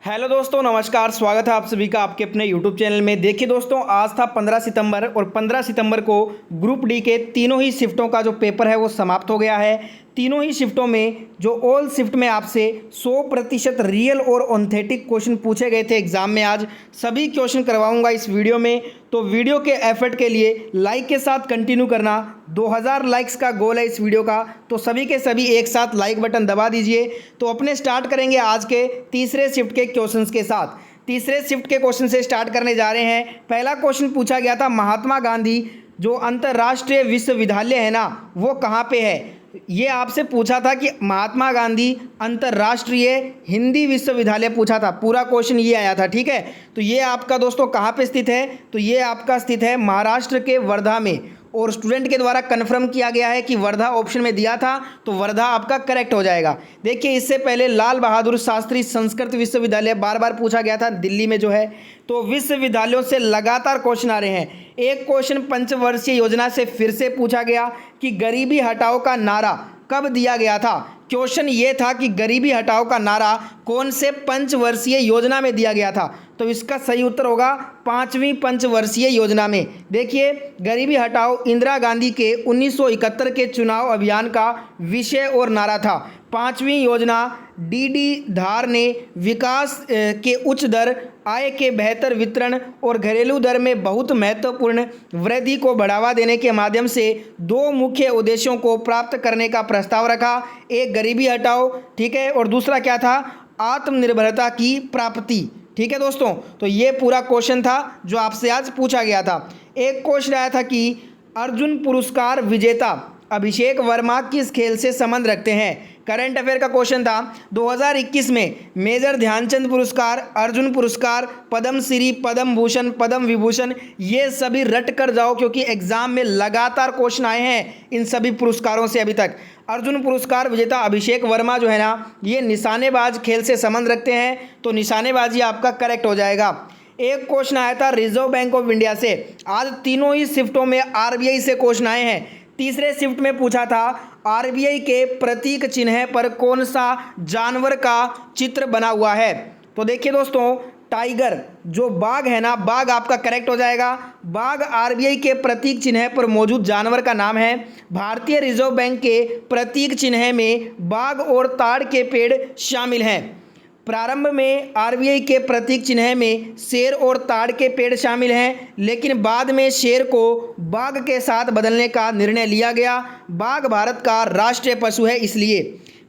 Hello दोस्तों, नमस्कार। स्वागत है आप सभी का आपके अपने यूट्यूब चैनल में। देखिए दोस्तों, आज था 15 सितंबर और 15 सितंबर को ग्रुप डी के तीनों ही शिफ्टों का जो पेपर है वो समाप्त हो गया है। तीनों ही शिफ्टों में जो ऑल शिफ्ट में आपसे 100% रियल और ऑथेंटिक क्वेश्चन पूछे गए थे एग्जाम में, आज सभी क्वेश्चन करवाऊंगा इस वीडियो में। तो वीडियो के एफर्ट के लिए लाइक के साथ कंटिन्यू करना। 2000 लाइक्स का गोल है इस वीडियो का, तो सभी के सभी एक साथ लाइक बटन दबा दीजिए। तो अपने स्टार्ट करेंगे आज के तीसरे शिफ्ट के क्वेश्चंस के साथ। तीसरे शिफ्ट के क्वेश्चन से स्टार्ट करने जा रहे हैं। पहला क्वेश्चन पूछा गया था, महात्मा गांधी जो अंतर्राष्ट्रीय विश्वविद्यालय है ना, वो कहाँ पे है। ये आपसे पूछा था कि महात्मा गांधी अंतर्राष्ट्रीय हिंदी विश्वविद्यालय पूछा था, पूरा क्वेश्चन ये आया था। ठीक है, तो ये आपका दोस्तों कहाँ पे स्थित है, तो ये आपका स्थित है महाराष्ट्र के वर्धा में। और स्टूडेंट के द्वारा कंफर्म किया गया है कि वर्धा ऑप्शन में दिया था, तो वर्धा आपका करेक्ट हो जाएगा। देखिए, इससे पहले लाल बहादुर शास्त्री संस्कृत विश्वविद्यालय बार बार पूछा गया था, दिल्ली में जो है। तो विश्वविद्यालयों से लगातार क्वेश्चन आ रहे हैं। एक क्वेश्चन पंचवर्षीय योजना से फिर से पूछा गया कि गरीबी हटाओ का नारा कब दिया गया था। क्वेश्चन ये था कि गरीबी हटाओ का नारा कौन से पंचवर्षीय योजना में दिया गया था, तो इसका सही उत्तर होगा 5वीं पंचवर्षीय योजना में। देखिए, गरीबी हटाओ इंदिरा गांधी के 1971 के चुनाव अभियान का विषय और नारा था। 5वीं योजना डीडी धार ने विकास के उच्च दर, आय के बेहतर वितरण और घरेलू दर में बहुत महत्वपूर्ण वृद्धि को बढ़ावा देने के माध्यम से दो मुख्य उद्देश्यों को प्राप्त करने का प्रस्ताव रखा। एक गरीबी हटाओ, ठीक है, और दूसरा क्या था, आत्मनिर्भरता की प्राप्ति। ठीक है दोस्तों, तो ये पूरा क्वेश्चन था जो आपसे आज पूछा गया था। एक क्वेश्चन आया था कि अर्जुन पुरस्कार विजेता अभिषेक वर्मा किस खेल से संबंध रखते हैं। करंट अफेयर का क्वेश्चन था। 2021 में मेजर ध्यानचंद पुरस्कार, अर्जुन पुरस्कार, पद्म श्री, पद्म भूषण, पद्म विभूषण, ये सभी रट कर जाओ क्योंकि एग्जाम में लगातार क्वेश्चन आए हैं इन सभी पुरस्कारों से अभी तक। अर्जुन पुरस्कार विजेता अभिषेक वर्मा जो है ना, ये निशानेबाज खेल से संबंध रखते हैं, तो निशानेबाजी आपका करेक्ट हो जाएगा। एक क्वेश्चन आया था रिजर्व बैंक ऑफ इंडिया से। आज तीनों ही शिफ्टों में आरबीआई से क्वेश्चन आए हैं। तीसरे शिफ्ट में पूछा था आरबीआई के प्रतीक चिन्ह पर कौन सा जानवर का चित्र बना हुआ है। तो देखिए दोस्तों, टाइगर जो बाघ है ना, बाघ आपका करेक्ट हो जाएगा। बाघ आरबीआई के प्रतीक चिन्ह पर मौजूद जानवर का नाम है। भारतीय रिजर्व बैंक के प्रतीक चिन्ह में बाघ और ताड़ के पेड़ शामिल हैं। प्रारंभ में आरबीआई के प्रतीक चिन्ह में शेर और ताड़ के पेड़ शामिल हैं, लेकिन बाद में शेर को बाघ के साथ बदलने का निर्णय लिया गया। बाघ भारत का राष्ट्रीय पशु है, इसलिए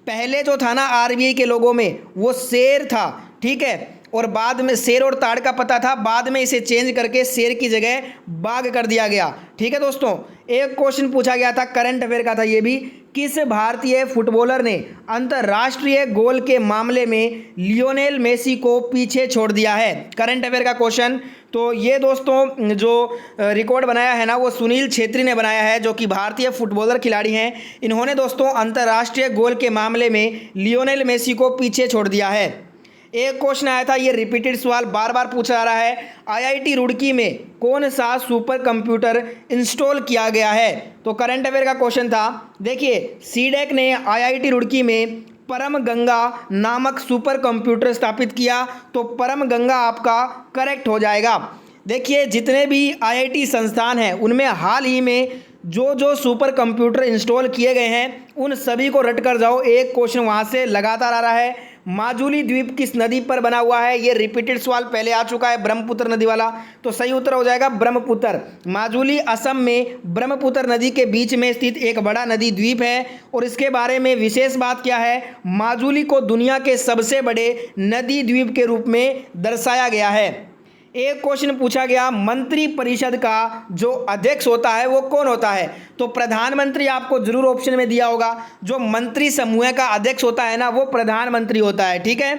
पहले जो था ना आरबीआई के लोगों में वो शेर था, ठीक है, और बाद में शेर और ताड़ का पता था, बाद में इसे चेंज करके शेर की जगह बाघ कर दिया गया। ठीक है दोस्तों, एक क्वेश्चन पूछा गया था करंट अफेयर का था ये भी, किस भारतीय फुटबॉलर ने अंतर्राष्ट्रीय गोल के मामले में लियोनेल मेसी को पीछे छोड़ दिया है। करंट अफेयर का क्वेश्चन। तो ये दोस्तों जो रिकॉर्ड बनाया है ना, वो सुनील छेत्री ने बनाया है, जो कि भारतीय फुटबॉलर खिलाड़ी हैं। इन्होंने दोस्तों अंतर्राष्ट्रीय गोल के मामले में लियोनेल मेसी को पीछे छोड़ दिया है। एक क्वेश्चन आया था, ये रिपीटेड सवाल बार बार पूछा जा रहा है, आईआईटी रुड़की में कौन सा सुपर कंप्यूटर इंस्टॉल किया गया है। तो करंट अफेयर का क्वेश्चन था। देखिए, सीडेक ने आईआईटी रुड़की में परम गंगा नामक सुपर कंप्यूटर स्थापित किया, तो परम गंगा आपका करेक्ट हो जाएगा। देखिए, जितने भी आईआईटी संस्थान हैं उनमें हाल ही में जो सुपर कंप्यूटर इंस्टॉल किए गए हैं उन सभी को रट कर जाओ। एक क्वेश्चन वहाँ से लगातार आ रहा है, माजुली द्वीप किस नदी पर बना हुआ है। ये रिपीटेड सवाल पहले आ चुका है, ब्रह्मपुत्र नदी वाला, तो सही उत्तर हो जाएगा ब्रह्मपुत्र। माजुली असम में ब्रह्मपुत्र नदी के बीच में स्थित एक बड़ा नदी द्वीप है। और इसके बारे में विशेष बात क्या है, माजुली को दुनिया के सबसे बड़े नदी द्वीप के रूप में दर्शाया गया है। एक क्वेश्चन पूछा गया, मंत्री परिषद का जो अध्यक्ष होता है वो कौन होता है। तो प्रधानमंत्री आपको जरूर ऑप्शन में दिया होगा। जो मंत्री समूह का अध्यक्ष होता है ना, वो प्रधानमंत्री होता है। ठीक है,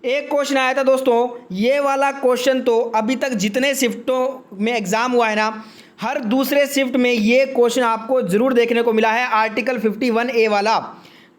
एक क्वेश्चन आया था दोस्तों, ये वाला क्वेश्चन तो अभी तक जितने शिफ्टों में एग्जाम हुआ है ना, हर दूसरे शिफ्ट में ये क्वेश्चन आपको जरूर देखने को मिला है, आर्टिकल 51A वाला।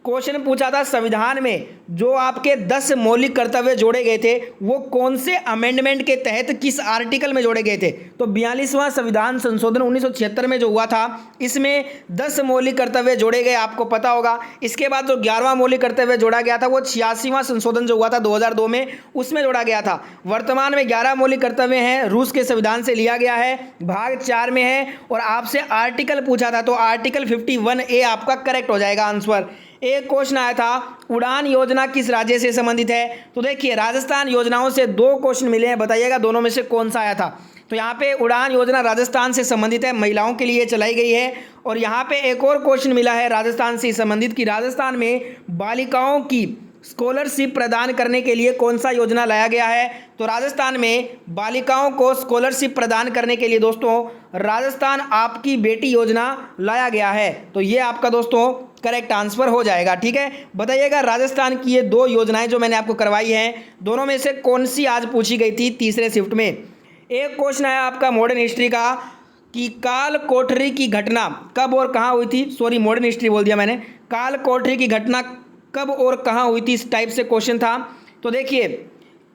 क्वेश्चन पूछा था संविधान में जो आपके 10 मौलिक कर्तव्य जोड़े गए थे वो कौन से अमेंडमेंट के तहत किस आर्टिकल में जोड़े गए थे। तो 42वां संविधान संशोधन 1976 में जो हुआ था इसमें 10 मौलिक कर्तव्य जोड़े गए, आपको पता होगा। इसके बाद जो 11वां मौलिक कर्तव्य जोड़ा गया था वो 86वां संशोधन जो हुआ था 2002 में, उसमें जोड़ा गया था। वर्तमान में 11 मौलिक कर्तव्य हैं, रूस के संविधान से लिया गया है, भाग 4 में है। और आपसे आर्टिकल पूछा था तो आर्टिकल 51A आपका करेक्ट हो जाएगा आंसर। एक क्वेश्चन आया था उड़ान योजना किस राज्य से संबंधित है। तो देखिए राजस्थान योजनाओं से 2 क्वेश्चन मिले हैं, बताइएगा दोनों में से कौन सा आया था। तो यहाँ पे उड़ान योजना राजस्थान से संबंधित है, महिलाओं के लिए चलाई गई है। और यहाँ पे एक और क्वेश्चन मिला है राजस्थान से संबंधित कि राजस्थान में बालिकाओं की स्कॉलरशिप प्रदान करने के लिए कौन सा योजना लाया गया है। तो राजस्थान में बालिकाओं को स्कॉलरशिप प्रदान करने के लिए दोस्तों राजस्थान आपकी बेटी योजना लाया गया है। तो ये आपका दोस्तों करेक्ट आंसर हो जाएगा। ठीक है, बताइएगा राजस्थान की ये 2 योजनाएं जो मैंने आपको करवाई हैं दोनों में से कौन सी आज पूछी गई थी तीसरे शिफ्ट में। एक क्वेश्चन आया आपका मॉडर्न हिस्ट्री का कि काल कोठरी की घटना कब और कहाँ हुई थी। सॉरी, मॉडर्न हिस्ट्री बोल दिया मैंने। काल कोठरी की घटना कब और कहाँ हुई थी, इस टाइप से क्वेश्चन था। तो देखिए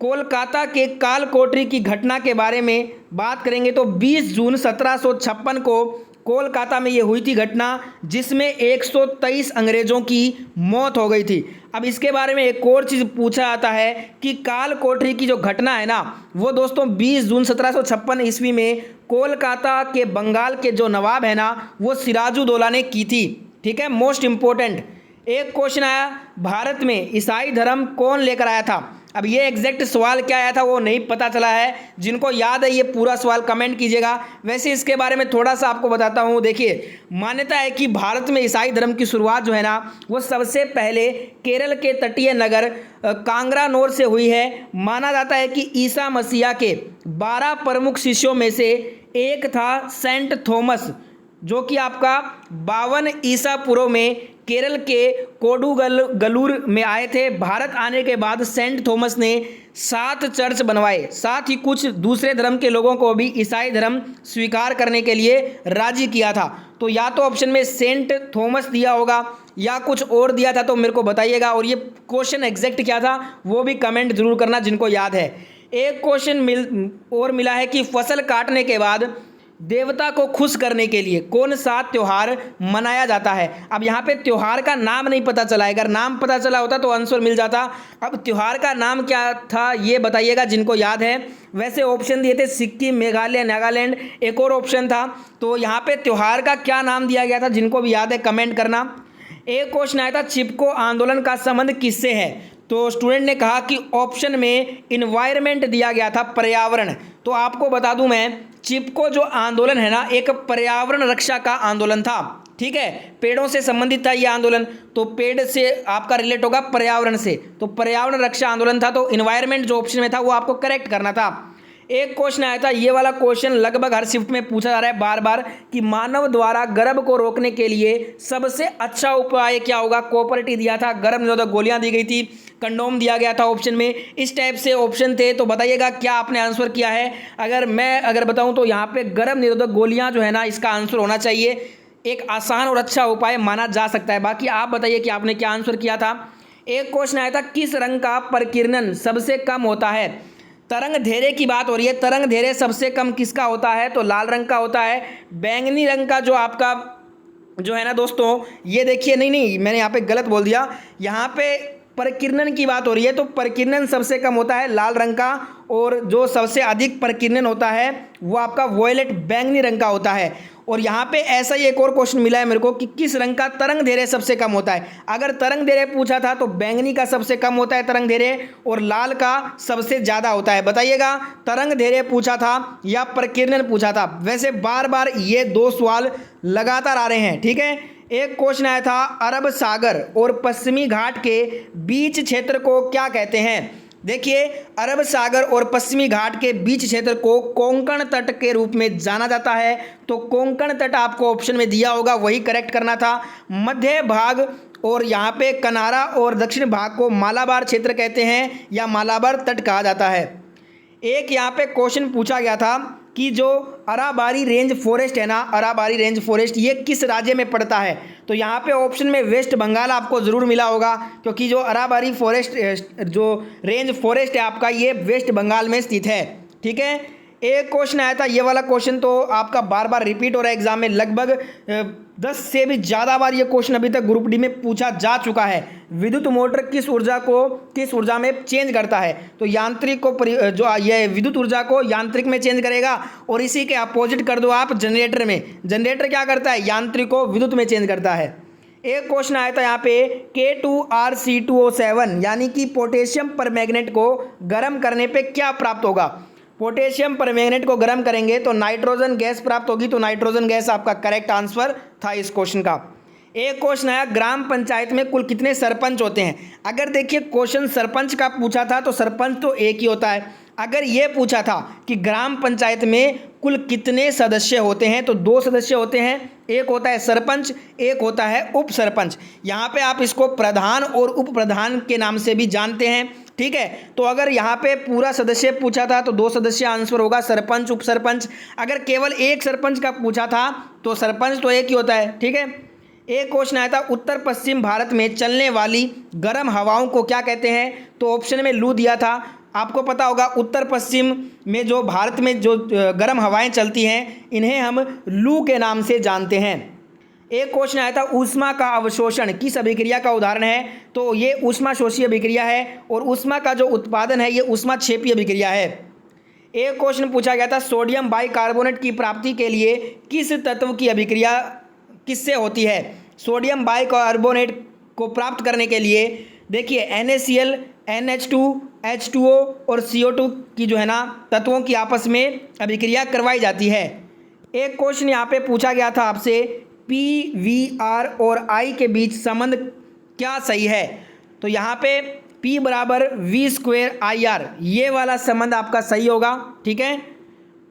कोलकाता के काल कोठरी की घटना के बारे में बात करेंगे तो 20 जून 1756 को कोलकाता में ये हुई थी घटना, जिसमें 123 अंग्रेज़ों की मौत हो गई थी। अब इसके बारे में एक और चीज़ पूछा जाता है कि काल कोठरी की जो घटना है ना वो दोस्तों 20 जून 1756 ईस्वी में कोलकाता के बंगाल के जो नवाब है ना वो सिराजुद्दौला ने की थी। ठीक है, मोस्ट इम्पोर्टेंट। एक क्वेश्चन आया भारत में ईसाई धर्म कौन लेकर आया था। अब ये एग्जैक्ट सवाल क्या आया था वो नहीं पता चला है, जिनको याद है ये पूरा सवाल कमेंट कीजिएगा। वैसे इसके बारे में थोड़ा सा आपको बताता हूँ। देखिए मान्यता है कि भारत में ईसाई धर्म की शुरुआत जो है ना वो सबसे पहले केरल के तटीय नगर कांगरानोर से हुई है। माना जाता है कि ईसा मसीहा के 12 प्रमुख शिष्यों में से एक था सेंट थॉमस, जो कि आपका 52 ईसा पूर्व में केरल के कोडुगलूर में आए थे। भारत आने के बाद सेंट थॉमस ने 7 चर्च बनवाए, साथ ही कुछ दूसरे धर्म के लोगों को भी ईसाई धर्म स्वीकार करने के लिए राजी किया था। तो या तो ऑप्शन में सेंट थॉमस दिया होगा या कुछ और दिया था, तो मेरे को बताइएगा। और ये क्वेश्चन एग्जैक्ट क्या था वो भी कमेंट जरूर करना जिनको याद है। एक क्वेश्चन और मिला है कि फसल काटने के बाद देवता को खुश करने के लिए कौन सा त्यौहार मनाया जाता है। अब यहाँ पे त्यौहार का नाम नहीं पता चला है, अगर नाम पता चला होता तो आंसर मिल जाता। अब त्यौहार का नाम क्या था ये बताइएगा जिनको याद है। वैसे ऑप्शन दिए थे सिक्किम, मेघालय, नागालैंड, एक और ऑप्शन था। तो यहाँ पे त्यौहार का क्या नाम दिया गया था जिनको भी याद है कमेंट करना। एक क्वेश्चन आया था चिपको आंदोलन का संबंध किससे है। तो स्टूडेंट ने कहा कि ऑप्शन में इन्वायरमेंट दिया गया था, पर्यावरण। तो आपको बता दूं मैं चिपको जो आंदोलन है ना एक पर्यावरण रक्षा का आंदोलन था। ठीक है, पेड़ों से संबंधित था ये आंदोलन, तो पेड़ से आपका रिलेट होगा पर्यावरण से, तो पर्यावरण रक्षा आंदोलन था। तो इन्वायरमेंट जो ऑप्शन में था वो आपको करेक्ट करना था। एक क्वेश्चन आया था, ये वाला क्वेश्चन लगभग हर शिफ्ट में पूछा जा रहा है बार बार कि मानव द्वारा गर्भ को रोकने के लिए सबसे अच्छा उपाय क्या होगा। कॉपर-टी दिया था, गर्भ निरोधक गोलियां दी गई थी, कंडोम दिया गया था ऑप्शन में। इस टाइप से ऑप्शन थे, तो बताइएगा क्या आपने आंसर किया है। अगर बताऊं तो यहाँ पे गर्भ निरोधक गोलियां जो है ना इसका आंसर होना चाहिए, एक आसान और अच्छा उपाय माना जा सकता है। बाकी आप बताइए कि आपने क्या आंसर किया था। एक क्वेश्चन आया था किस रंग का प्रकीर्णन सबसे कम होता है। तरंग धैर्य की बात हो रही है, तरंग धैर्य सबसे कम किसका होता है तो लाल रंग का होता है। बैंगनी रंग का जो आपका जो है ना दोस्तों ये देखिए, नहीं मैंने यहाँ पे गलत बोल दिया, यहाँ पे प्रकीर्णन की बात हो रही है तो प्रकीर्णन सबसे कम होता है लाल रंग का, और जो सबसे अधिक प्रकीर्णन होता है वो आपका वॉयलेट बैंगनी रंग का होता है। और यहाँ पे ऐसा ही एक और क्वेश्चन मिला है मेरे को कि किस रंग का तरंग धैर्य सबसे कम होता है। अगर तरंग धैर्य पूछा था तो बैंगनी का सबसे कम होता है तरंग धैर्य, और लाल का सबसे ज़्यादा होता है। बताइएगा तरंग धैर्य पूछा था या प्रकीर्णन पूछा था। वैसे बार बार ये 2 सवाल लगातार आ रहे हैं। ठीक है, एक क्वेश्चन आया था अरब सागर और पश्चिमी घाट के बीच क्षेत्र को क्या कहते हैं। देखिए अरब सागर और पश्चिमी घाट के बीच क्षेत्र को कोंकण तट के रूप में जाना जाता है। तो कोंकण तट आपको ऑप्शन में दिया होगा, वही करेक्ट करना था। मध्य भाग और यहाँ पे कनारा और दक्षिण भाग को मालाबार क्षेत्र कहते हैं या मालाबार तट कहा जाता है। एक यहाँ पे क्वेश्चन पूछा गया था कि जो अराबारी रेंज फॉरेस्ट है ना, अराबारी रेंज फॉरेस्ट ये किस राज्य में पड़ता है? तो यहाँ पे ऑप्शन में वेस्ट बंगाल आपको ज़रूर मिला होगा, क्योंकि जो अराबारी फॉरेस्ट जो रेंज फॉरेस्ट है आपका ये वेस्ट बंगाल में स्थित है। ठीक है, एक क्वेश्चन आया था, ये वाला क्वेश्चन तो आपका बार बार रिपीट हो रहा है एग्जाम में, लगभग 10 से भी ज़्यादा बार ये क्वेश्चन अभी तक ग्रुप डी में पूछा जा चुका है। विद्युत मोटर किस ऊर्जा में चेंज करता है? तो यांत्रिक को जो ये विद्युत ऊर्जा को यांत्रिक में चेंज करेगा, और इसी के अपोजिट कर दो आप जनरेटर में। जनरेटर क्या करता है? यांत्रिक को विद्युत में चेंज करता है। एक क्वेश्चन आया था यहाँ पे K2RC2O7 यानी कि पोटेशियम परमैंगनेट को गर्म करने पे क्या प्राप्त होगा? पोटेशियम परमैंगनेट को गर्म करेंगे तो नाइट्रोजन गैस प्राप्त होगी, तो नाइट्रोजन गैस आपका करेक्ट आंसर था इस क्वेश्चन का। एक क्वेश्चन आया, ग्राम पंचायत में कुल कितने सरपंच होते हैं? अगर देखिए क्वेश्चन सरपंच का पूछा था तो सरपंच तो एक ही होता है। अगर ये पूछा था कि ग्राम पंचायत में कुल कितने सदस्य होते हैं, तो 2 सदस्य होते हैं, एक होता है सरपंच, एक होता है उप सरपंच। यहाँ पे आप इसको प्रधान और उप प्रधान के नाम से भी जानते हैं। ठीक है, तो अगर यहाँ पे पूरा सदस्य पूछा था तो 2 सदस्य आंसर होगा, सरपंच उप सरपंच। अगर केवल एक सरपंच का पूछा था तो सरपंच तो एक ही होता है। ठीक है, एक क्वेश्चन आया था, उत्तर पश्चिम भारत में चलने वाली गर्म हवाओं को क्या कहते हैं? तो ऑप्शन में लू दिया था। आपको पता होगा उत्तर पश्चिम में जो भारत में जो गर्म हवाएं चलती हैं इन्हें हम लू के नाम से जानते हैं। एक क्वेश्चन आया था, ऊष्मा का अवशोषण किस अभिक्रिया का उदाहरण है? तो ये ऊष्माशोषी अभिक्रिया है, और ऊष्मा का जो उत्पादन है ये ऊष्माक्षेपी अभिक्रिया है। एक क्वेश्चन पूछा गया था, सोडियम बाइकार्बोनेट की प्राप्ति के लिए किस तत्व की अभिक्रिया किससे होती है? सोडियम बाइकार्बोनेट को प्राप्त करने के लिए देखिए NaCl, NH2, H2O और CO2 की जो है ना तत्वों की आपस में अभिक्रिया करवाई जाती है। एक क्वेश्चन यहाँ पे पूछा गया था आपसे, PVR और I के बीच संबंध क्या सही है? तो यहाँ पे P बराबर V²IR ये वाला संबंध आपका सही होगा। ठीक है,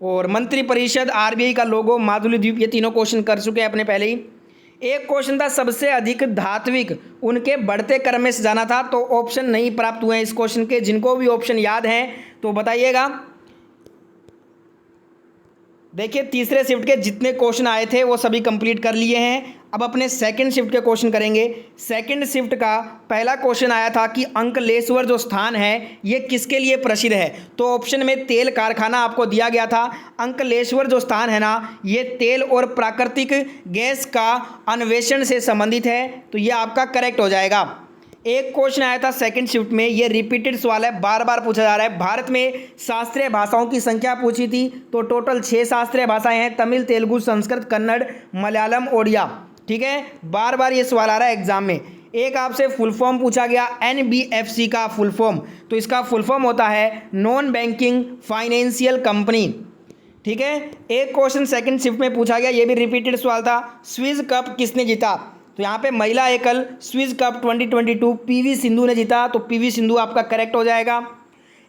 और मंत्रिपरिषद, RBI का लोगो, माधुली द्वीप, ये तीनों क्वेश्चन कर चुके हैं अपने पहले ही। एक क्वेश्चन था, सबसे अधिक धात्विक उनके बढ़ते क्रम में से जाना था, तो ऑप्शन नहीं प्राप्त हुए हैं इस क्वेश्चन के। जिनको भी ऑप्शन याद हैं तो बताइएगा। देखिए तीसरे शिफ्ट के जितने क्वेश्चन आए थे वो सभी कंप्लीट कर लिए हैं। अब अपने सेकंड शिफ्ट के क्वेश्चन करेंगे। सेकंड शिफ्ट का पहला क्वेश्चन आया था कि अंकलेश्वर जो स्थान है ये किसके लिए प्रसिद्ध है? तो ऑप्शन में तेल कारखाना आपको दिया गया था। अंकलेश्वर जो स्थान है ना ये तेल और प्राकृतिक गैस का अन्वेषण से संबंधित है, तो ये आपका करेक्ट हो जाएगा। एक क्वेश्चन आया था सेकंड शिफ्ट में, ये रिपीटेड सवाल है, बार बार पूछा जा रहा है। भारत में शास्त्रीय भाषाओं की संख्या पूछी थी, तो टोटल 6 शास्त्रीय भाषाएं हैं, तमिल, तेलुगु, संस्कृत, कन्नड़, मलयालम, ओडिया। ठीक है, बार बार ये सवाल आ रहा है एग्जाम में। एक आपसे फुल फॉर्म पूछा गया NBFC का फुल फॉर्म, तो इसका फुल फॉर्म होता है नॉन बैंकिंग फाइनेंशियल कंपनी। ठीक है, एक क्वेश्चन सेकंड शिफ्ट में पूछा गया, ये भी रिपीटेड सवाल था, स्विस कप किसने जीता? तो यहाँ पे महिला एकल स्विस कप 2022 PV सिंधु ने जीता, तो PV सिंधु आपका करेक्ट हो जाएगा।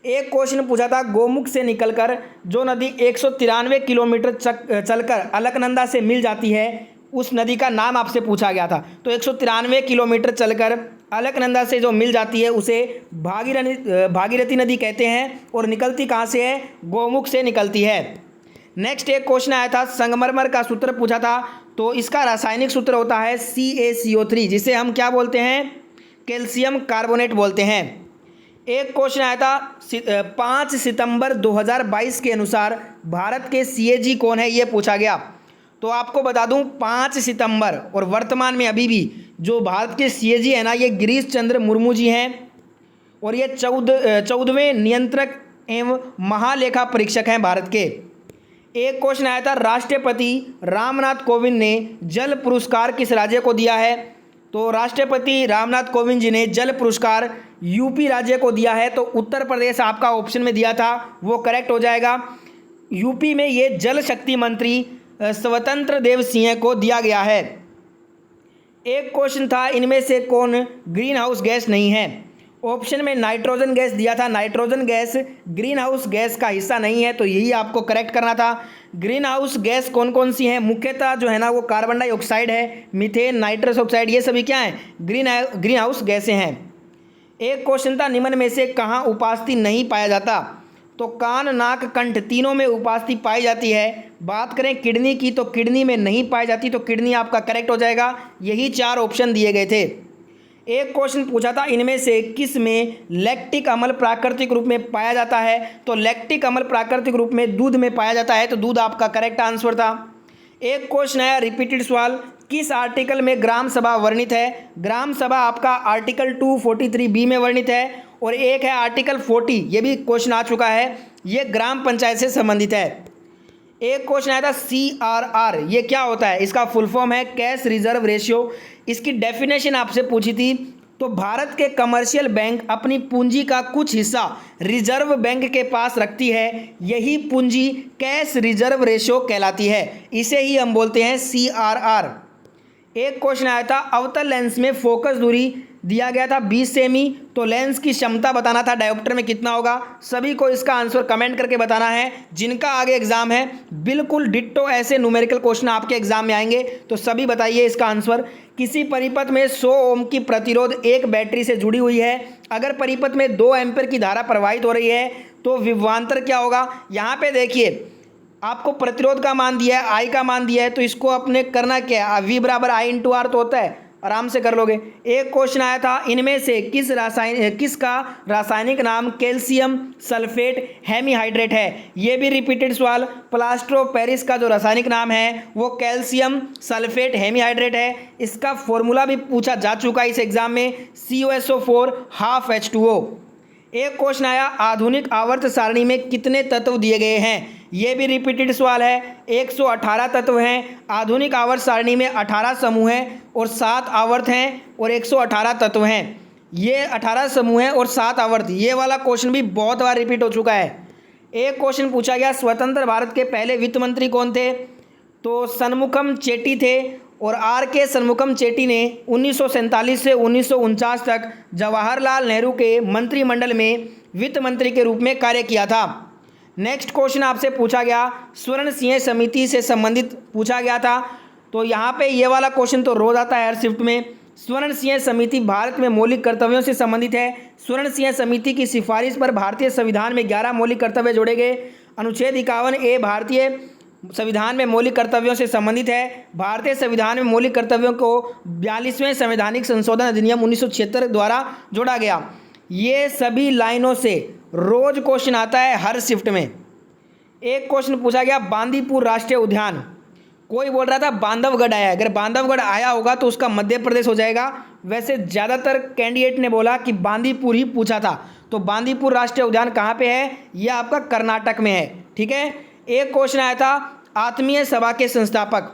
एक क्वेश्चन पूछा था, गोमुख से निकलकर जो नदी 193 किलोमीटर चलकर अलकनंदा से मिल जाती है उस नदी का नाम आपसे पूछा गया था। तो 193 किलोमीटर चलकर अलकनंदा से जो मिल जाती है उसे भागीरथी नदी कहते हैं, और निकलती कहाँ से है? गोमुख से निकलती है। नेक्स्ट एक क्वेश्चन आया था, संगमरमर का सूत्र पूछा था, तो इसका रासायनिक सूत्र होता है CaCO3, जिसे हम क्या बोलते हैं? कैल्शियम कार्बोनेट बोलते हैं। एक क्वेश्चन आया था 5 सितंबर 2022 के अनुसार भारत के CAG कौन है, ये पूछा गया। तो आपको बता दूं 5 सितंबर और वर्तमान में अभी भी जो भारत के CAG है ना ये गिरीश चंद्र मुर्मू जी हैं, और ये 14वें नियंत्रक एवं महालेखा परीक्षक हैं भारत के। एक क्वेश्चन आया था, राष्ट्रपति रामनाथ कोविंद ने जल पुरस्कार किस राज्य को दिया है? तो राष्ट्रपति रामनाथ कोविंद जी ने जल पुरस्कार यूपी राज्य को दिया है, तो उत्तर प्रदेश आपका ऑप्शन में दिया था वो करेक्ट हो जाएगा। यूपी में ये जल शक्ति मंत्री स्वतंत्र देव सिंह को दिया गया है। एक क्वेश्चन था, इनमें से कौन ग्रीन हाउस गैस नहीं है? ऑप्शन में नाइट्रोजन गैस दिया था, nitrogen gas green house gas का हिस्सा नहीं है, तो यही आपको करेक्ट करना था। ग्रीन हाउस गैस कौन कौन सी हैं? मुख्यतः जो है ना वो कार्बन डाइऑक्साइड है, मीथेन, नाइट्रस ऑक्साइड, ये सभी क्या हैं? ग्रीन हाउस गैसें हैं। एक क्वेश्चन था, निम्न में से कहाँ उपास्थि नहीं पाया जाता? तो कान, नाक, कंठ तीनों में उपस्थिति पाई जाती है। बात करें किडनी की तो किडनी में नहीं पाई जाती, तो किडनी आपका करेक्ट हो जाएगा। यही 4 ऑप्शन दिए गए थे। एक क्वेश्चन पूछा था इनमें से किस में लैक्टिक अम्ल प्राकृतिक रूप में पाया जाता है, तो लैक्टिक अम्ल प्राकृतिक रूप में दूध में पाया जाता है, तो दूध आपका करेक्ट आंसर था। एक क्वेश्चन आया रिपीटेड सवाल, किस आर्टिकल में ग्राम सभा वर्णित है। ग्राम सभा आपका आर्टिकल 243B में वर्णित है, और एक है आर्टिकल 40, ये भी क्वेश्चन आ चुका है, ये ग्राम पंचायत से संबंधित है। एक क्वेश्चन आया था CRR, ये क्या होता है, इसका फुल फॉर्म है कैश रिजर्व रेशियो। इसकी डेफिनेशन आपसे पूछी थी, तो भारत के कमर्शियल बैंक अपनी पूंजी का कुछ हिस्सा रिजर्व बैंक के पास रखती है, यही पूंजी कैश रिजर्व रेशियो कहलाती है, इसे ही हम बोलते हैं CRR। एक क्वेश्चन आया था अवतल लेंस में फोकस दूरी दिया गया था 20 सेमी, तो लेंस की क्षमता बताना था डायोप्टर में कितना होगा। सभी को इसका आंसर कमेंट करके बताना है, जिनका आगे एग्जाम है बिल्कुल डिट्टो ऐसे न्यूमेरिकल क्वेश्चन आपके एग्जाम में आएंगे, तो सभी बताइए इसका आंसर। किसी परिपथ में 100 ओम की प्रतिरोध एक बैटरी से जुड़ी हुई है, अगर परिपथ में 2 एम्पीयर की धारा प्रवाहित हो रही है तो विभवांतर क्या होगा। यहाँ पे देखिए आपको प्रतिरोध का मान दिया है, आई का मान दिया है, तो इसको अपने करना क्या है, V बराबर I इंटू आर तो होता है, आराम से कर लोगे। एक क्वेश्चन आया था इनमें से किसका रासायनिक नाम कैल्शियम सल्फेट हेमीहाइड्रेट है, ये भी रिपीटेड सवाल। प्लास्टर ऑफ पेरिस का जो रासायनिक नाम है वो कैल्शियम सल्फेट हेमीहाइड्रेट है, इसका फॉर्मूला भी पूछा जा चुका है इस एग्जाम में, CuSO4 हाफ H2O। एक क्वेश्चन आया आधुनिक आवर्त सारणी में कितने तत्व दिए गए हैं, ये भी रिपीटेड सवाल है। 118 तत्व हैं, आधुनिक आवर्त सारणी में 18 समूह हैं और 7 आवर्त हैं, और 118 तत्व हैं। ये 18 समूह हैं और 7 आवर्त, ये वाला क्वेश्चन भी बहुत बार रिपीट हो चुका है। एक क्वेश्चन पूछा गया स्वतंत्र भारत के पहले वित्त मंत्री कौन थे, तो सन्मुखम चेट्टी थे, और RK सन्मुखम चेट्टी ने 1947 से 1949 तक जवाहरलाल नेहरू के मंत्रिमंडल में वित्त मंत्री के रूप में कार्य किया था। नेक्स्ट क्वेश्चन आपसे पूछा गया स्वर्ण सिंह समिति से संबंधित पूछा गया था, तो यहाँ पे ये वाला क्वेश्चन तो रोज आता है हर शिफ्ट में। स्वर्ण सिंह समिति भारत में मौलिक कर्तव्यों से संबंधित है। स्वर्ण सिंह समिति की सिफारिश पर भारतीय संविधान में 11 मौलिक कर्तव्य जोड़े गए। अनुच्छेद 51A भारतीय संविधान में मौलिक कर्तव्यों से संबंधित है। भारतीय संविधान में मौलिक कर्तव्यों को 42वें संवैधानिक संशोधन अधिनियम 1976 द्वारा जोड़ा गया। ये सभी लाइनों से रोज क्वेश्चन आता है हर शिफ्ट में। एक क्वेश्चन पूछा गया बांदीपुर राष्ट्रीय उद्यान, कोई बोल रहा था बांधवगढ़ आया, अगर बांधवगढ़ आया होगा तो उसका मध्य प्रदेश हो जाएगा। वैसे ज़्यादातर कैंडिडेट ने बोला कि बांदीपुर ही पूछा था, तो बांदीपुर राष्ट्रीय उद्यान कहाँ पे है, यह आपका कर्नाटक में है। ठीक है। एक क्वेश्चन आया था आत्मीय सभा के संस्थापक,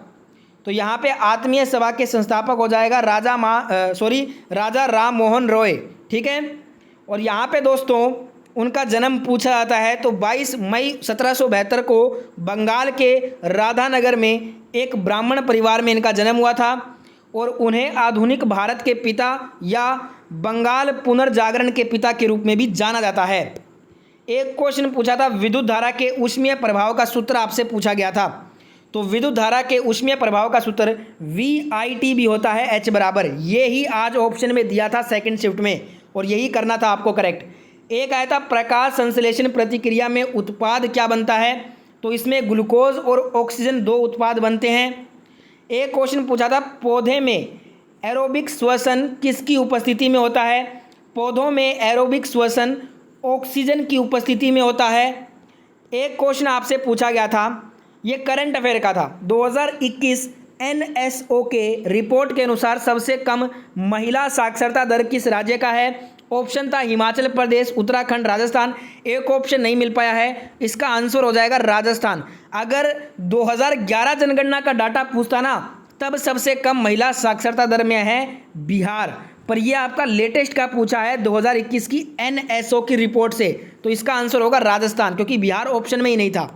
तो यहाँ पे आत्मीय सभा के संस्थापक हो जाएगा राजा राम मोहन रॉय। ठीक है। और यहाँ पे दोस्तों उनका जन्म पूछा जाता है, तो 22 मई 1772 को बंगाल के राधानगर में एक ब्राह्मण परिवार में इनका जन्म हुआ था, और उन्हें आधुनिक भारत के पिता या बंगाल पुनर्जागरण के पिता के रूप में भी जाना जाता है। एक क्वेश्चन पूछा था विद्युत धारा के ऊष्मीय प्रभाव का सूत्र आपसे पूछा गया था, तो विद्युत धारा के ऊष्मीय प्रभाव का सूत्र VIT भी होता है H बराबर, ये ही आज ऑप्शन में दिया था सेकंड शिफ्ट में, और यही करना था आपको करेक्ट। एक आया था प्रकाश संश्लेषण प्रक्रिया में उत्पाद क्या बनता है, तो इसमें ग्लूकोज और ऑक्सीजन 2 उत्पाद बनते हैं। एक क्वेश्चन पूछा था पौधे में एरोबिक श्वसन किसकी उपस्थिति में होता है, पौधों में एरोबिक श्वसन ऑक्सीजन की उपस्थिति में होता है। एक क्वेश्चन आपसे पूछा गया था, ये करंट अफेयर का था, 2021 NSO के रिपोर्ट के अनुसार सबसे कम महिला साक्षरता दर किस राज्य का है। ऑप्शन था हिमाचल प्रदेश, उत्तराखंड, राजस्थान। एक ऑप्शन नहीं मिल पाया है, इसका आंसर हो जाएगा राजस्थान। अगर 2011 जनगणना का डाटा पूछता ना, तब सबसे कम महिला साक्षरता दर में है बिहार, पर यह आपका लेटेस्ट का पूछा है 2021 की NSO की रिपोर्ट से, तो इसका आंसर होगा राजस्थान, क्योंकि बिहार ऑप्शन में ही नहीं था।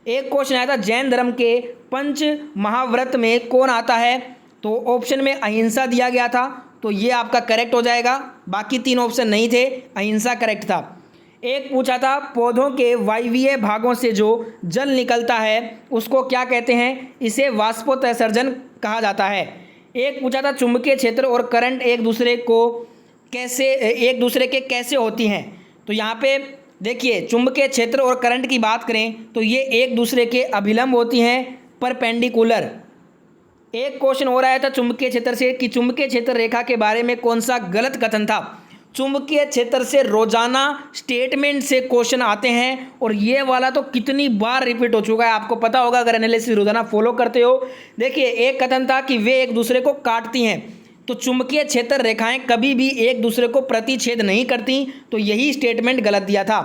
एक क्वेश्चन आया था जैन धर्म के पंच महाव्रत में कौन आता है, तो ऑप्शन में अहिंसा दिया गया था, तो ये आपका करेक्ट हो जाएगा। बाकी 3 ऑप्शन नहीं थे, अहिंसा करेक्ट था। एक पूछा था पौधों के वायवीय भागों से जो जल निकलता है उसको क्या कहते हैं, इसे वाष्पोत्सर्जन कहा जाता है। एक पूछा था चुंबकीय क्षेत्र और करंट एक दूसरे के कैसे होती हैं, तो यहाँ पे देखिए चुंबकीय क्षेत्र और करंट की बात करें तो ये एक दूसरे के अभिलंब होती हैं, परपेंडिकुलर। एक क्वेश्चन हो रहा था चुंबकीय क्षेत्र से कि चुंबकीय क्षेत्र रेखा के बारे में कौन सा गलत कथन था। चुंबकीय क्षेत्र से रोजाना स्टेटमेंट से क्वेश्चन आते हैं और ये वाला तो कितनी बार रिपीट हो चुका है, आपको पता होगा अगर एनालिसिस रोजाना फॉलो करते हो। देखिए एक कथन था कि वे एक दूसरे को काटती हैं, तो चुंबकीय क्षेत्र रेखाएं कभी भी एक दूसरे को प्रतिच्छेद नहीं करती, तो यही स्टेटमेंट गलत दिया था।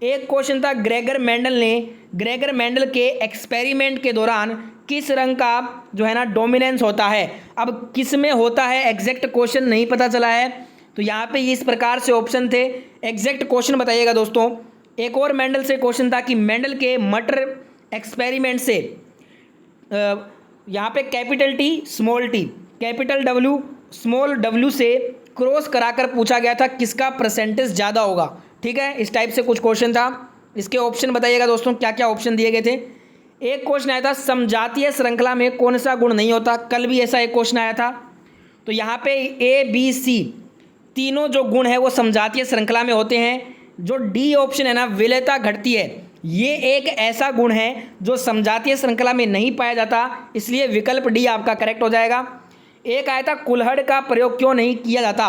एक क्वेश्चन था ग्रेगर मेंडल के एक्सपेरिमेंट के दौरान किस रंग का जो है ना डोमिनेंस होता है। अब किस में होता है एग्जैक्ट क्वेश्चन नहीं पता चला है, तो यहाँ पे इस प्रकार से ऑप्शन थे। एग्जैक्ट क्वेश्चन बताइएगा दोस्तों। एक और मेंडल से क्वेश्चन था कि मेंडल के मटर एक्सपेरिमेंट से यहाँ पे capital T small T capital W small W से क्रॉस कराकर पूछा गया था किसका परसेंटेज ज़्यादा होगा। ठीक है, इस टाइप से कुछ क्वेश्चन था। इसके ऑप्शन बताइएगा दोस्तों, क्या क्या ऑप्शन दिए गए थे। एक क्वेश्चन आया था समजातीय श्रृंखला में कौन सा गुण नहीं होता, कल भी ऐसा एक क्वेश्चन आया था। तो यहाँ पे ए बी सी तीनों जो गुण है वो समजातीय श्रृंखला में होते हैं। जो डी ऑप्शन है ना विलेयता घटती है, ये एक ऐसा गुण है जो समजातीय श्रृंखला में नहीं पाया जाता, इसलिए विकल्प डी आपका करेक्ट हो जाएगा। एक आया था कुल्हड़ का प्रयोग क्यों नहीं किया जाता,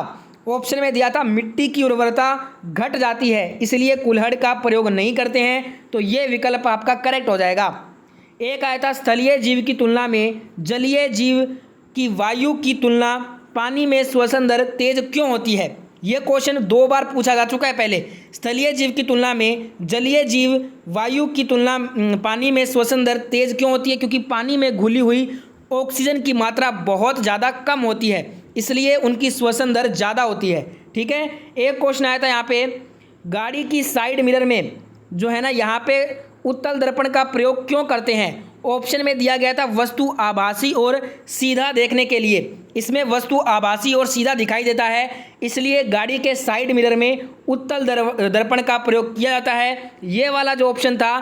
ऑप्शन में दिया था मिट्टी की उर्वरता घट जाती है इसलिए कुल्हड़ का प्रयोग नहीं करते हैं, तो ये विकल्प आपका करेक्ट हो जाएगा। एक आया था स्थलीय जीव की तुलना में जलीय जीव की वायु की तुलना पानी में श्वसन दर तेज क्यों होती है। ये क्वेश्चन 2 बार पूछा जा चुका है पहले। स्थलीय जीव की तुलना में जलीय जीव वायु की तुलना पानी में श्वसन दर तेज क्यों होती है, क्योंकि पानी में घुली हुई ऑक्सीजन की मात्रा बहुत ज़्यादा कम होती है, इसलिए उनकी श्वसन दर ज़्यादा होती है। ठीक है। एक क्वेश्चन आया था यहाँ पे गाड़ी की साइड मिरर में जो है ना यहाँ पे उत्तल दर्पण का प्रयोग क्यों करते हैं। ऑप्शन में दिया गया था वस्तु आभासी और सीधा देखने के लिए। इसमें वस्तु आभासी और सीधा दिखाई देता है, इसलिए गाड़ी के साइड मिरर में उत्तल दर्पण का प्रयोग किया जाता है। ये वाला जो ऑप्शन था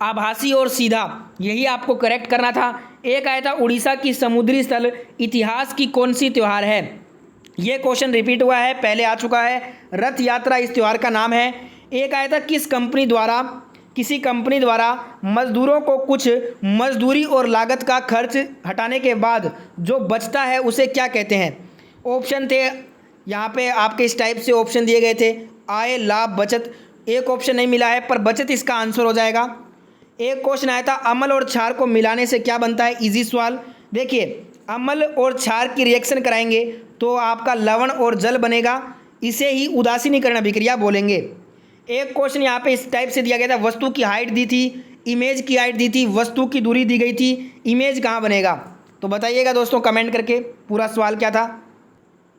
आभासी और सीधा, यही आपको करेक्ट करना था। एक आया था उड़ीसा की समुद्री स्थल इतिहास की कौन सी त्यौहार है। ये क्वेश्चन रिपीट हुआ है, पहले आ चुका है। रथ यात्रा इस त्यौहार का नाम है। एक आया था किसी कंपनी द्वारा मजदूरों को कुछ मजदूरी और लागत का खर्च हटाने के बाद जो बचता है उसे क्या कहते हैं। ऑप्शन थे यहाँ पे आपके इस टाइप से ऑप्शन दिए गए थे, आय, लाभ, बचत। एक ऑप्शन नहीं मिला है, पर बचत इसका आंसर हो जाएगा। एक क्वेश्चन आया था अम्ल और क्षार को मिलाने से क्या बनता है। इजी सवाल। देखिए अम्ल और क्षार की रिएक्शन कराएंगे तो आपका लवण और जल बनेगा, इसे ही उदासीनीकरण अभिक्रिया बोलेंगे। एक क्वेश्चन यहाँ पे इस टाइप से दिया गया था वस्तु की हाइट दी थी, इमेज की हाइट दी थी, वस्तु की दूरी दी गई थी, इमेज कहाँ बनेगा। तो बताइएगा दोस्तों कमेंट करके पूरा सवाल क्या था।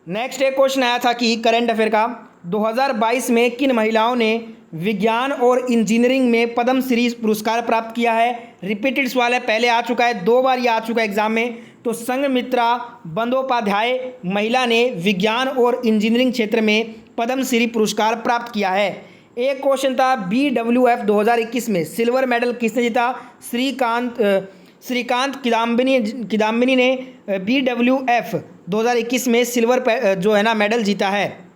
नेक्स्ट एक क्वेश्चन आया था कि करंट अफेयर का 2022 में किन महिलाओं ने विज्ञान और इंजीनियरिंग में पद्म श्री पुरस्कार प्राप्त किया है। रिपीटेड सवाल है, पहले आ चुका है, 2 बार ये आ चुका है एग्जाम में। तो संघमित्रा बंदोपाध्याय महिला ने विज्ञान और इंजीनियरिंग क्षेत्र में पद्म श्री पुरस्कार प्राप्त किया है। एक क्वेश्चन था BWF 2021 में सिल्वर मेडल किसने जीता। श्रीकांत किदाम्बिनी ने BWF 2021 में सिल्वर जो है ना मेडल जीता है।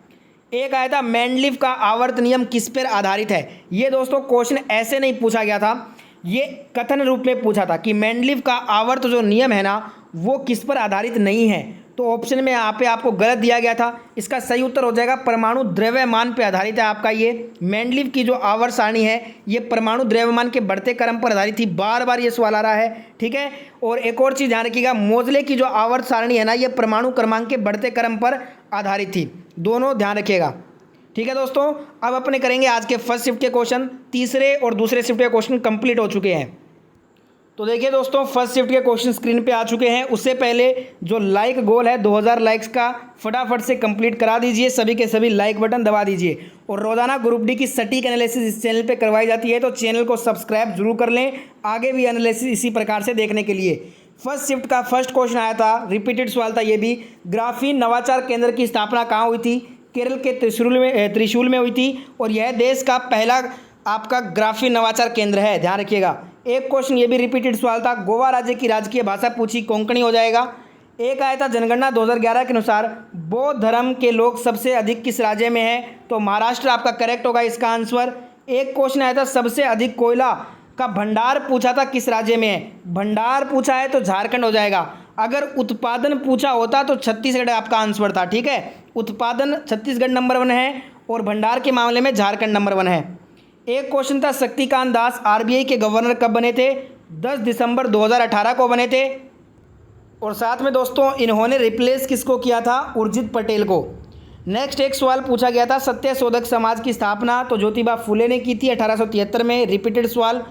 एक आया था मेंडलीव का आवर्त नियम किस पर आधारित है। ये दोस्तों क्वेश्चन ऐसे नहीं पूछा गया था, ये कथन रूप में पूछा था कि मेंडलीव का आवर्त जो नियम है ना वो किस पर आधारित नहीं है। तो ऑप्शन में यहाँ पे आपको गलत दिया गया था। इसका सही उत्तर हो जाएगा परमाणु द्रव्यमान पर आधारित है आपका ये। मेंडलीव की जो आवर्त सारणी है ये परमाणु द्रव्यमान के बढ़ते क्रम पर आधारित थी। बार बार ये सवाल आ रहा है, ठीक है। और एक और चीज़ ध्यान रखिएगा, मोजले की जो आवर्त सारणी है ना ये परमाणु क्रमांक के बढ़ते क्रम पर आधारित थी। दोनों ध्यान रखिएगा, ठीक है दोस्तों। अब अपने करेंगे आज के फर्स्ट शिफ्ट के क्वेश्चन। तीसरे और दूसरे शिफ्ट के क्वेश्चन कंप्लीट हो चुके हैं। तो देखिए दोस्तों फर्स्ट शिफ्ट के क्वेश्चन स्क्रीन पे आ चुके हैं। उससे पहले जो लाइक गोल है 2000 लाइक्स का फटाफट से कंप्लीट करा दीजिए। सभी के सभी लाइक बटन दबा दीजिए। और रोजाना ग्रुप डी की सटीक एनालिसिस इस चैनल पे करवाई जाती है, तो चैनल को सब्सक्राइब जरूर कर लें आगे भी एनालिसिस इसी प्रकार से देखने के लिए। फर्स्ट शिफ्ट का फर्स्ट क्वेश्चन आया था, रिपीटेड सवाल था ये भी। ग्राफीन नवाचार केंद्र की स्थापना कहाँ हुई थी। केरल के त्रिशूल में हुई थी और यह देश का पहला आपका ग्राफीन नवाचार केंद्र है, ध्यान रखिएगा। एक क्वेश्चन ये भी रिपीटेड सवाल था, गोवा राज्य की राजकीय भाषा पूछी, कोंकणी हो जाएगा। एक आया था जनगणना 2011 के अनुसार बौद्ध धर्म के लोग सबसे अधिक किस राज्य में हैं। तो महाराष्ट्र आपका करेक्ट होगा इसका आंसर। एक क्वेश्चन आया था सबसे अधिक कोयला का भंडार पूछा था किस राज्य में है। भंडार पूछा है तो झारखंड हो जाएगा। अगर उत्पादन पूछा होता तो छत्तीसगढ़ आपका आंसर था। ठीक है, उत्पादन छत्तीसगढ़ नंबर 1 है और भंडार के मामले में झारखंड नंबर 1 है। एक क्वेश्चन था शक्तिकांत दास आरबीआई के गवर्नर कब बने थे। 10 दिसंबर 2018 को बने थे। और साथ में दोस्तों इन्होंने रिप्लेस किसको किया था, उर्जित पटेल को। नेक्स्ट एक सवाल पूछा गया था सत्य शोधक समाज की स्थापना तो ज्योतिबा फुले ने की थी 1873 में। रिपीटेड सवाल।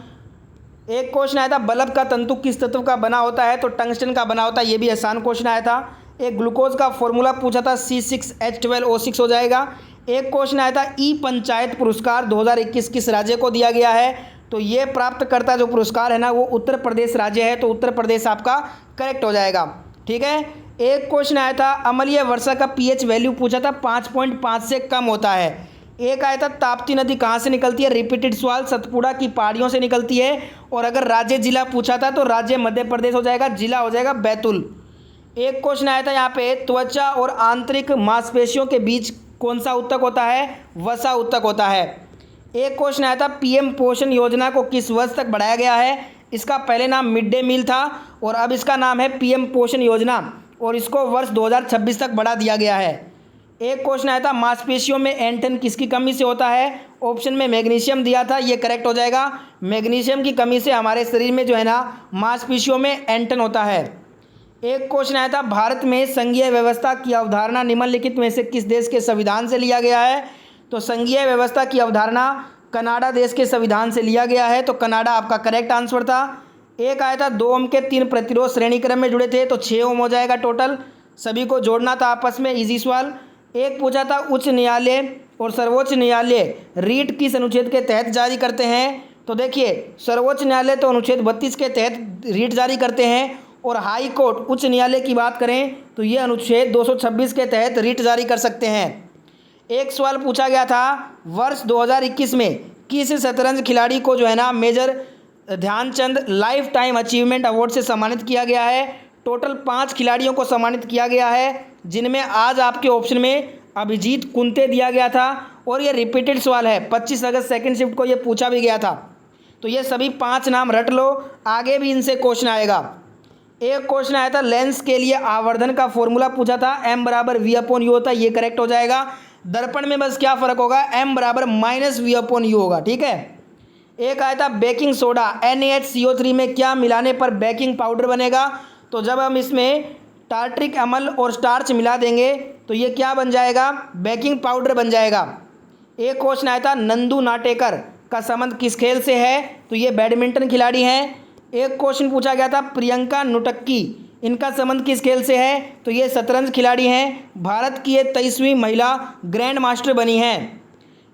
एक क्वेश्चन आया था बल्ब का तंतु किस तत्व का बना होता है तो टंगस्टन का बना होता है। ये भी आसान क्वेश्चन आया था। एक ग्लूकोज का फॉर्मूला पूछा था C6H12O6 हो जाएगा। एक क्वेश्चन आया था ई पंचायत पुरस्कार 2021 किस राज्य को दिया गया है तो ये प्राप्तकर्ता जो पुरस्कार है ना वो उत्तर प्रदेश राज्य है, तो उत्तर प्रदेश आपका करेक्ट हो जाएगा। ठीक है। एक क्वेश्चन आया था अम्लीय वर्षा का पीएच वैल्यू पूछा था 5.5 से कम होता है। एक आया था ताप्ती नदी कहाँ से निकलती है। रिपीटेड सवाल। सतपुड़ा की पहाड़ियों से निकलती है। और अगर राज्य जिला पूछा था तो राज्य मध्य प्रदेश हो जाएगा, जिला हो जाएगा बैतूल। एक क्वेश्चन आया था यहाँ पे त्वचा और आंतरिक मांसपेशियों के बीच कौन सा उत्तक होता है, वसा उत्तक होता है। एक क्वेश्चन आया था पीएम पोषण योजना को किस वर्ष तक बढ़ाया गया है। इसका पहले नाम मिड डे मील था और अब इसका नाम है पीएम पोषण योजना और इसको वर्ष 2026 तक बढ़ा दिया गया है। एक क्वेश्चन आया था मांसपेशियों में एंटन किसकी कमी से होता है। ऑप्शन में मैग्नीशियम दिया था, ये करेक्ट हो जाएगा। मैग्नीशियम की कमी से हमारे शरीर में जो है ना मांसपेशियों में एंटन होता है। एक क्वेश्चन आया था भारत में संघीय व्यवस्था की अवधारणा निम्नलिखित में से किस देश के संविधान से लिया गया है तो संघीय व्यवस्था की अवधारणा कनाडा देश के संविधान से लिया गया है, तो कनाडा आपका करेक्ट आंसर था। एक आया था 2 ओम के 3 प्रतिरोध श्रेणी क्रम में जुड़े थे तो 6 ओम हो जाएगा टोटल। सभी को जोड़ना था आपस में, इजी सवाल। एक पूछा था उच्च न्यायालय और सर्वोच्च न्यायालय रीट किस अनुच्छेद के तहत जारी करते हैं तो देखिए सर्वोच्च न्यायालय तो अनुच्छेद 32 के तहत रीट जारी करते हैं और हाई कोर्ट उच्च न्यायालय की बात करें तो ये अनुच्छेद 226 के तहत रीट जारी कर सकते हैं। एक सवाल पूछा गया था वर्ष 2021 में किस शतरंज खिलाड़ी को जो है ना major Dhyan Chand life time achievement award से सम्मानित किया गया है। टोटल 5 खिलाड़ियों को सम्मानित किया गया है जिनमें आज आपके ऑप्शन में अभिजीत कुंते दिया गया था और ये रिपीटेड सवाल है। 25 अगस्त सेकंड शिफ्ट को ये पूछा भी गया था, तो ये सभी 5 नाम रट लो, आगे भी इनसे क्वेश्चन आएगा। एक क्वेश्चन आया था लेंस के लिए आवर्धन का फॉर्मूला पूछा था M = V/U होता है, ये करेक्ट हो जाएगा। दर्पण में बस क्या फ़र्क होगा, M = -V/U होगा। ठीक है। एक आया था बेकिंग सोडा NaHCO3 में क्या मिलाने पर बेकिंग पाउडर बनेगा तो जब हम इसमें टार्ट्रिक अम्ल और स्टार्च मिला देंगे तो ये क्या बन जाएगा, बेकिंग पाउडर बन जाएगा। एक क्वेश्चन आया था नंदू नाटेकर का संबंध किस खेल से है तो ये बैडमिंटन खिलाड़ी हैं। एक क्वेश्चन पूछा गया था प्रियंका नुटक्की इनका संबंध किस खेल से है तो ये शतरंज खिलाड़ी हैं। भारत की ये 23वीं महिला ग्रैंड मास्टर बनी हैं।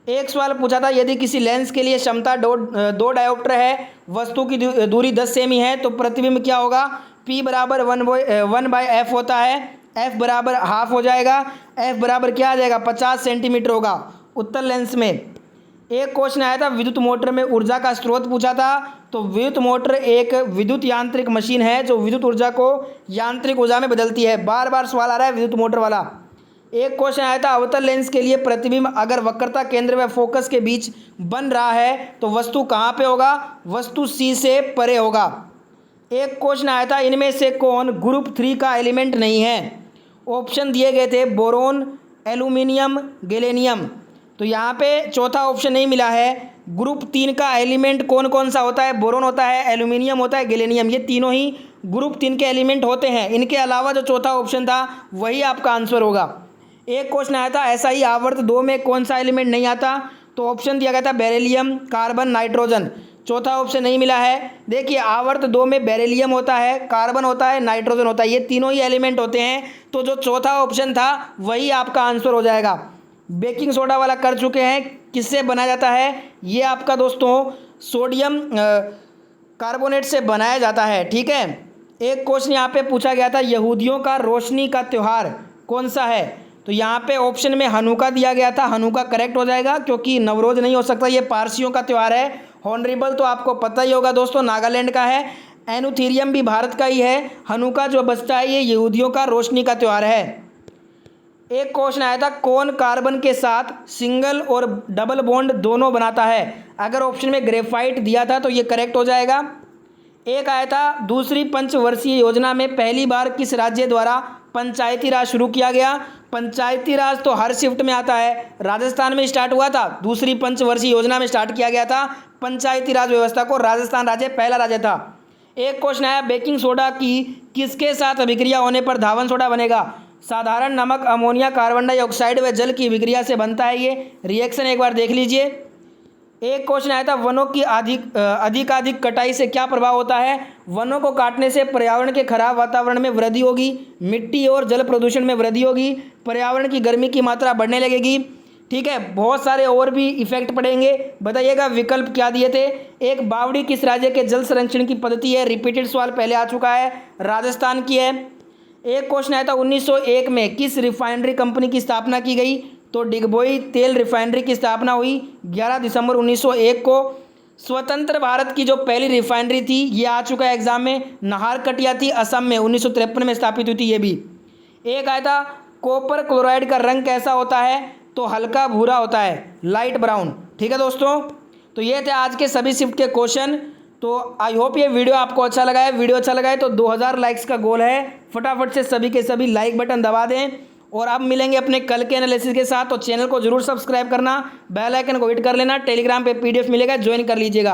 एक सवाल पूछा था यदि किसी लेंस के लिए क्षमता 2 डायोप्टर है, वस्तु की दूरी 10 सेमी है तो प्रतिबिंब क्या होगा, P = 1/f होता है, F = हाफ हो जाएगा। F बराबर क्या आ जाएगा, 50 सेंटीमीटर होगा उत्तल लेंस में। एक क्वेश्चन आया था विद्युत मोटर में ऊर्जा का स्रोत पूछा था तो विद्युत मोटर एक विद्युत यांत्रिक मशीन है जो विद्युत ऊर्जा को यांत्रिक ऊर्जा में बदलती है। बार बार सवाल आ रहा है विद्युत मोटर वाला। एक क्वेश्चन आया था अवतल लेंस के लिए प्रतिबिंब अगर वक्रता केंद्र व फोकस के बीच बन रहा है तो वस्तु कहाँ पे होगा, वस्तु C से परे होगा। एक क्वेश्चन आया था इनमें से कौन ग्रुप 3 का एलिमेंट नहीं है। ऑप्शन दिए गए थे बोरोन, एल्यूमिनियम, गैलियम, तो यहाँ पे चौथा ऑप्शन नहीं मिला है। ग्रुप 3 का एलिमेंट कौन कौन सा होता है, बोरोन होता है, एल्यूमिनियम होता है, गैलियम, ये तीनों ही ग्रुप 3 के एलिमेंट होते हैं। इनके अलावा जो चौथा ऑप्शन था वही आपका आंसर होगा। एक क्वेश्चन आया था ऐसा ही आवर्त 2 में कौन सा एलिमेंट नहीं आता तो ऑप्शन दिया गया था बेरिलियम, कार्बन, नाइट्रोजन, चौथा ऑप्शन नहीं मिला है। देखिए आवर्त 2 में बेरिलियम होता है, कार्बन होता है, नाइट्रोजन होता है, ये तीनों ही एलिमेंट होते हैं, तो जो चौथा ऑप्शन था वही आपका आंसर हो जाएगा। बेकिंग सोडा वाला कर चुके हैं, किससे बनाया जाता है, ये आपका दोस्तों सोडियम कार्बोनेट से बनाया जाता है। ठीक है। एक क्वेश्चन यहाँ पे पूछा गया था यहूदियों का रोशनी का त्यौहार कौन सा है तो यहाँ पे ऑप्शन में हनुका दिया गया था, हनुका करेक्ट हो जाएगा क्योंकि नवरोज नहीं हो सकता, ये पारसियों का त्यौहार है। हॉर्नबिल तो आपको पता ही होगा दोस्तों, नागालैंड का है। एनुथीरियम भी भारत का ही है। हनुका जो बचता है ये यहूदियों का रोशनी का त्यौहार है। एक क्वेश्चन आया था, कौन कार्बन के साथ सिंगल और डबल बॉन्ड दोनों बनाता है? अगर ऑप्शन में ग्रेफाइट दिया था तो ये करेक्ट हो जाएगा। एक आया था, दूसरी पंचवर्षीय योजना में पहली बार किस राज्य द्वारा पंचायती राज शुरू किया गया? पंचायती राज तो हर शिफ्ट में आता है, राजस्थान में स्टार्ट हुआ था, दूसरी पंचवर्षीय योजना में स्टार्ट किया गया था पंचायती राज व्यवस्था को, राजस्थान राज्य पहला राज्य था। एक क्वेश्चन आया, बेकिंग सोडा की किसके साथ अभिक्रिया होने पर धावन सोडा बनेगा? साधारण नमक, अमोनिया, कार्बन डाइऑक्साइड व जल की अभिक्रिया से बनता है ये रिएक्शन, एक बार देख लीजिए। एक क्वेश्चन आया था, वनों की अधिकाधिक कटाई से क्या प्रभाव होता है? वनों को काटने से पर्यावरण के खराब वातावरण में वृद्धि होगी, मिट्टी और जल प्रदूषण में वृद्धि होगी, पर्यावरण की गर्मी की मात्रा बढ़ने लगेगी। ठीक है, बहुत सारे और भी इफेक्ट पड़ेंगे। बताइएगा विकल्प क्या दिए थे। एक, बावड़ी किस राज्य के जल संरक्षण की पद्धति है? रिपीटेड सवाल पहले आ चुका है, राजस्थान की है। एक क्वेश्चन आया था, 1901 में किस रिफाइनरी कंपनी की स्थापना की गई? तो डिगबोई तेल रिफाइनरी की स्थापना हुई 11 दिसंबर 1901 को। स्वतंत्र भारत की जो पहली रिफाइनरी थी, ये आ चुका है एग्जाम में, नाहरकटिया थी, असम में 1953 में स्थापित हुई थी ये भी। एक आया था, कॉपर क्लोराइड का रंग कैसा होता है? तो हल्का भूरा होता है, लाइट ब्राउन। ठीक है दोस्तों, तो ये थे आज के सभी शिफ्ट के क्वेश्चन। तो आई होप ये वीडियो आपको अच्छा लगा है। वीडियो अच्छा लगा है तो 2000 लाइक्स का गोल है, फटाफट से सभी के सभी लाइक बटन दबा दें। और अब मिलेंगे अपने कल के एनालिसिस के साथ, तो चैनल को जरूर सब्सक्राइब करना, बेल आइकन को हिट कर लेना, टेलीग्राम पे PDF मिलेगा, ज्वाइन कर लीजिएगा।